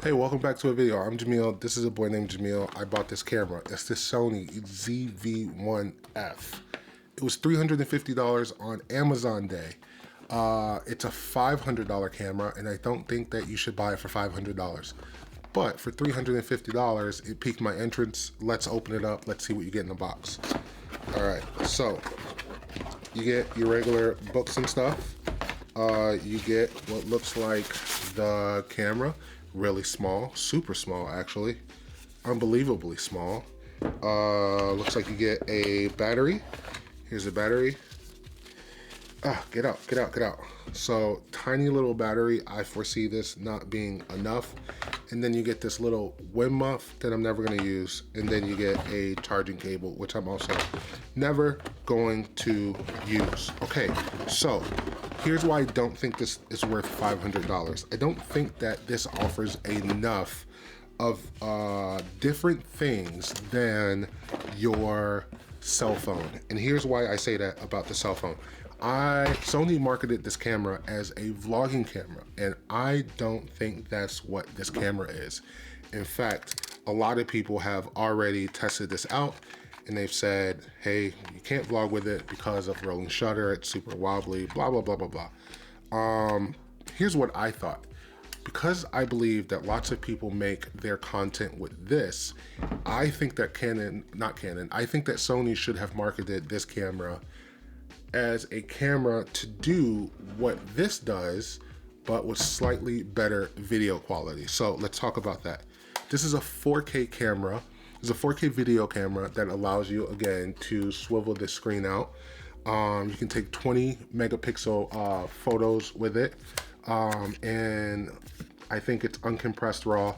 Hey, welcome back to a video. I'm Jamil. This is a boy named Jamil. I bought this camera. It's the Sony ZV-1F. It was $350 on Amazon Day. It's a $500 camera, and I don't think that you should buy it for $500. But for $350, it piqued my interest. Let's open it up. Let's see what you get in the box. All right, so you get your regular books and stuff. You get what looks like the camera. Really small, super small actually, unbelievably small. Looks like you get a battery. Here's a battery. Get out. So tiny little battery. I foresee this not being enough. And then you get this little wind muff that I'm never gonna use. And then you get a charging cable, which I'm also never going to use. Okay, so here's why I don't think this is worth $500. I don't think that this offers enough of different things than your cell phone. And here's why I say that about the cell phone. Sony marketed this camera as a vlogging camera, and I don't think that's what this camera is. In fact, a lot of people have already tested this out, and they've said, hey, you can't vlog with it because of rolling shutter, it's super wobbly, blah, blah, blah, blah, blah. Here's what I thought. Because I believe that lots of people make their content with this, I think that I think that Sony should have marketed this camera as a camera to do what this does, but with slightly better video quality. So let's talk about that. This is a 4K camera. It's a 4K video camera that allows you, again, to swivel the screen out. You can take 20 megapixel photos with it. And I think it's uncompressed RAW.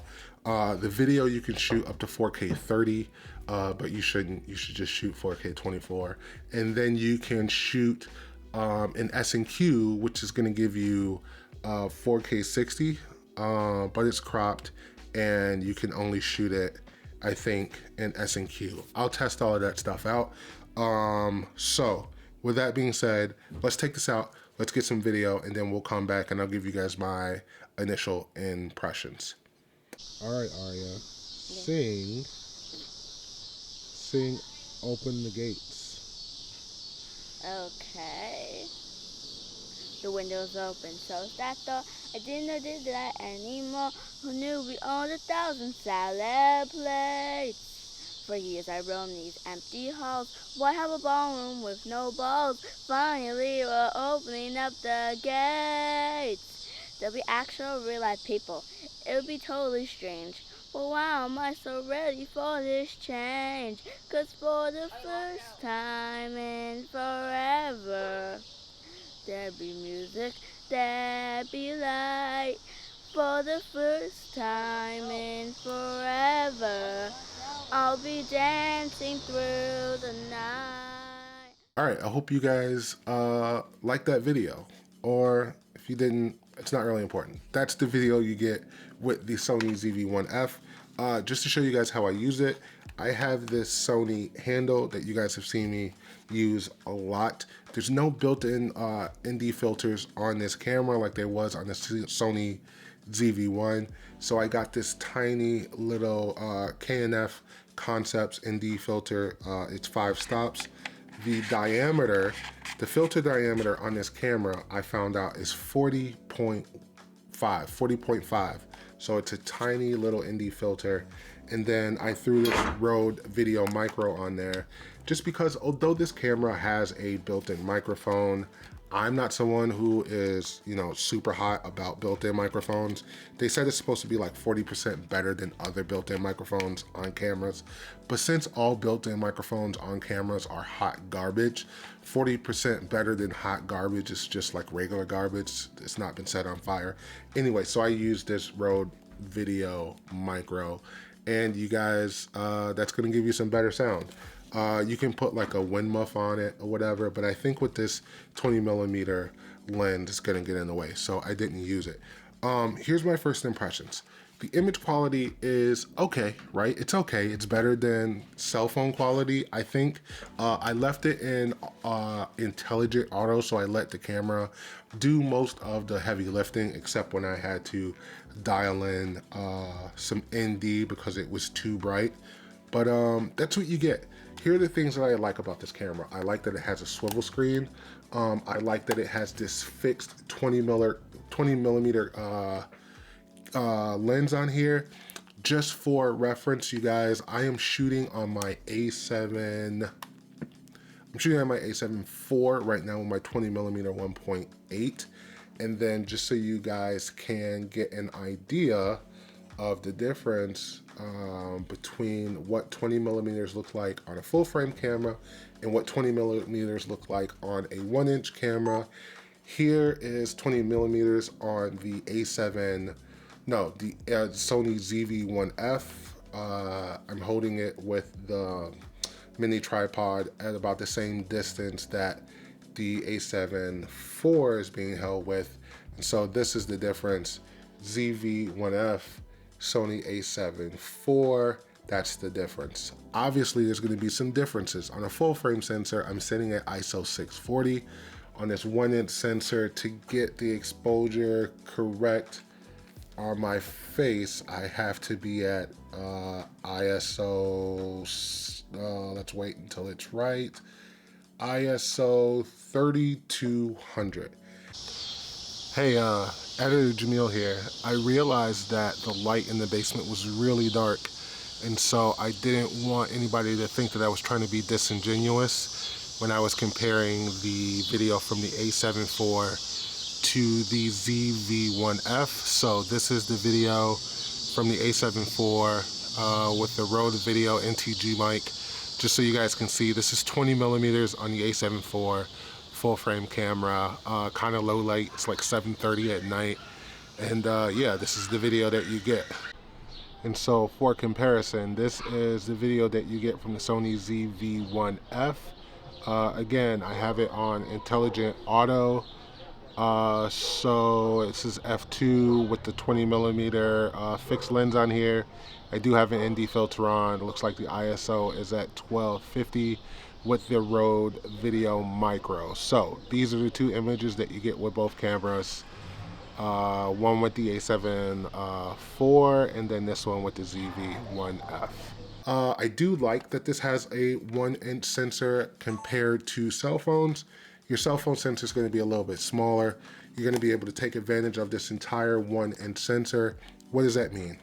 The video you can shoot up to 4K 30, but you shouldn't. You should just shoot 4K 24. And then you can shoot in S&Q, which is gonna give you 4K 60, but it's cropped, and you can only shoot it, I think, in S&Q. I'll test all of that stuff out. So with that being said, let's take this out, let's get some video, and then we'll come back and I'll give you guys my initial impressions. All right, Arya, sing, open the gates. Okay. The window's open, so that door. I didn't know did that anymore. Who knew we owned 1,000 salad plates? For years I roamed these empty halls. Why have a ballroom with no balls? Finally we're opening up the gates. There'll be actual real life people. It'll be totally strange. But why am I so ready for this change? 'Cause for the first time in forever, there'll be music, there'll be light. For the first time in forever, I'll be dancing through the night. All right, I hope you guys liked that video, or if you didn't, it's not really important. That's the video you get with the Sony ZV-1F. Just to show you guys how I use it, I have this Sony handle that you guys have seen me use a lot. There's no built-in ND filters on this camera like there was on the Sony ZV-1. So I got this tiny little K&F Concepts ND filter. It's 5 stops. The diameter, the filter diameter on this camera, I found out is 40.5. So it's a tiny little ND filter. And then I threw this Rode Video Micro on there just because although this camera has a built-in microphone, I'm not someone who is, super hot about built-in microphones. They said it's supposed to be like 40% better than other built-in microphones on cameras. But since all built-in microphones on cameras are hot garbage, 40% better than hot garbage is just like regular garbage. It's not been set on fire. Anyway, so I used this Rode Video Micro, and you guys, that's gonna give you some better sound. You can put like a wind muff on it or whatever, but I think with this 20mm lens, it's gonna get in the way, so I didn't use it. Here's my first impressions. The image quality is okay, right? It's okay. It's better than cell phone quality, I think. I left it in intelligent auto, so I let the camera do most of the heavy lifting, except when I had to dial in some ND because it was too bright. But that's what you get. Here are the things that I like about this camera. I like that it has a swivel screen. I like that it has this fixed 20 millimeter lens on here. Just for reference, you guys, I am shooting on my A7. I'm shooting on my A7 IV right now with my 20 millimeter 1.8. And then just so you guys can get an idea of the difference between what 20 millimeters look like on a full frame camera and what 20 millimeters look like on a 1-inch camera. Here is 20 millimeters on the A7, no, the Sony ZV-1F. I'm holding it with the mini tripod at about the same distance that the A7 IV is being held with. And so this is the difference. ZV-1F, Sony A7 IV, that's the difference. Obviously, there's going to be some differences. On a full frame sensor, I'm setting at ISO 640. On this 1-inch sensor, to get the exposure correct on my face, I have to be at ISO, let's wait until it's right, ISO 3200. Hey, Editor Jamil here. I realized that the light in the basement was really dark, and so I didn't want anybody to think that I was trying to be disingenuous when I was comparing the video from the A7 IV to the ZV-1F. So this is the video from the A7 IV with the Rode Video NTG mic. Just so you guys can see, this is 20 millimeters on the A7 IV. Full frame camera, kind of low light. It's like 7:30 at night, and yeah, this is the video that you get. And so for comparison, this is the video that you get from the Sony ZV-1F. Again, I have it on intelligent auto, so this is f2 with the 20 millimeter fixed lens on here. I do have an ND filter on. It looks like the ISO is at 1250 with the Rode Video Micro. So these are the two images that you get with both cameras. One with the A7 IV, and then this one with the ZV-1F. I do like that this has a 1-inch sensor compared to cell phones. Your cell phone sensor is going to be a little bit smaller. You're going to be able to take advantage of this entire 1-inch sensor. What does that mean?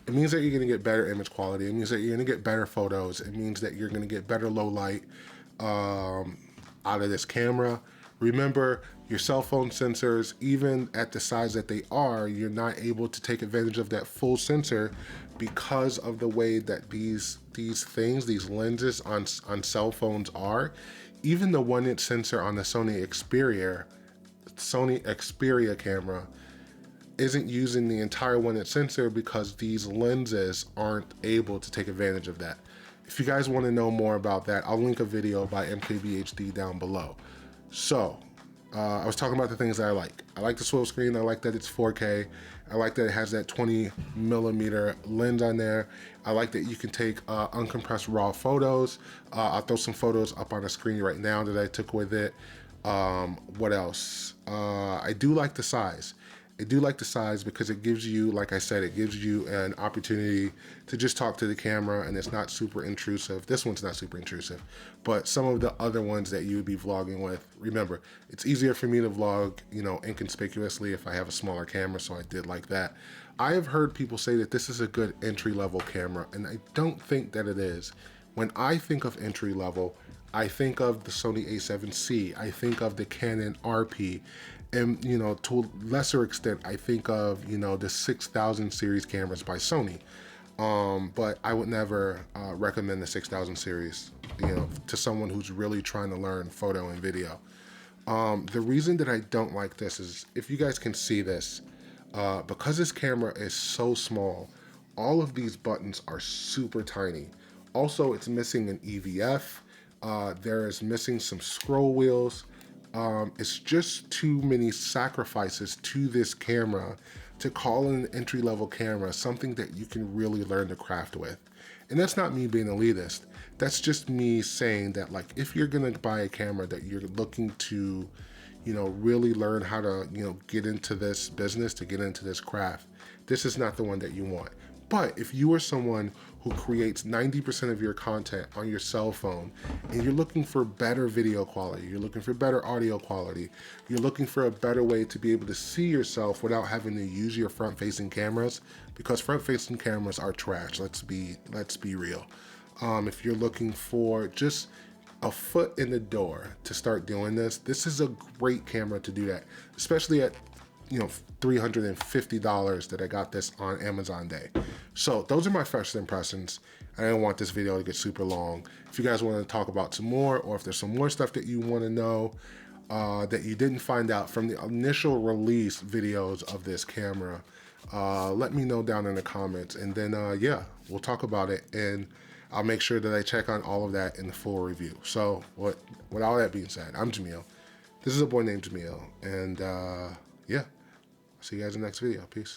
It means that you're going to get better image quality. It means that you're going to get better photos. It means that you're going to get better low light out of this camera. Remember, your cell phone sensors, even at the size that they are, you're not able to take advantage of that full sensor because of the way that these lenses on cell phones are. Even the 1-inch sensor on the Sony Xperia camera isn't using the entire 1-inch sensor because these lenses aren't able to take advantage of that. If you guys want to know more about that, I'll link a video by MKBHD down below. So, I was talking about the things that I like. I like the swivel screen. I like that it's 4K. I like that it has that 20 millimeter lens on there. I like that you can take uncompressed raw photos. I'll throw some photos up on the screen right now that I took with it. What else? I do like the size. I do like the size because it gives you, like I said, it gives you an opportunity to just talk to the camera, and it's not super intrusive. This one's not super intrusive, but some of the other ones that you would be vlogging with, remember, it's easier for me to vlog, you know, inconspicuously if I have a smaller camera, so I did like that. I have heard people say that this is a good entry-level camera, and I don't think that it is. When I think of entry-level, I think of the Sony a7C, I think of the Canon RP, and, you know, to a lesser extent, I think of, you know, the 6000 series cameras by Sony. But I would never recommend the 6000 series, you know, to someone who's really trying to learn photo and video. The reason that I don't like this is, if you guys can see this, because this camera is so small, all of these buttons are super tiny. Also, it's missing an EVF. There is missing some scroll wheels. It's just too many sacrifices to this camera to call an entry-level camera something that you can really learn to craft with. And that's not me being elitist. That's just me saying that, like, if you're gonna buy a camera that you're looking to, you know, really learn how to, you know, get into this business, to get into this craft, this is not the one that you want. But if you are someone who creates 90% of your content on your cell phone and you're looking for better video quality, you're looking for better audio quality, you're looking for a better way to be able to see yourself without having to use your front-facing cameras, because front-facing cameras are trash, let's be real. If you're looking for just a foot in the door to start doing this, this is a great camera to do that, especially at, you know, $350 that I got this on Amazon Day. So those are my first impressions. I didn't want this video to get super long. If you guys want to talk about some more, or if there's some more stuff that you want to know that you didn't find out from the initial release videos of this camera, let me know down in the comments, and then yeah, we'll talk about it, and I'll make sure that I check on all of that in the full review. So with all that being said, I'm Jamil. This is a boy named Jamil, and yeah, see you guys in the next video. Peace.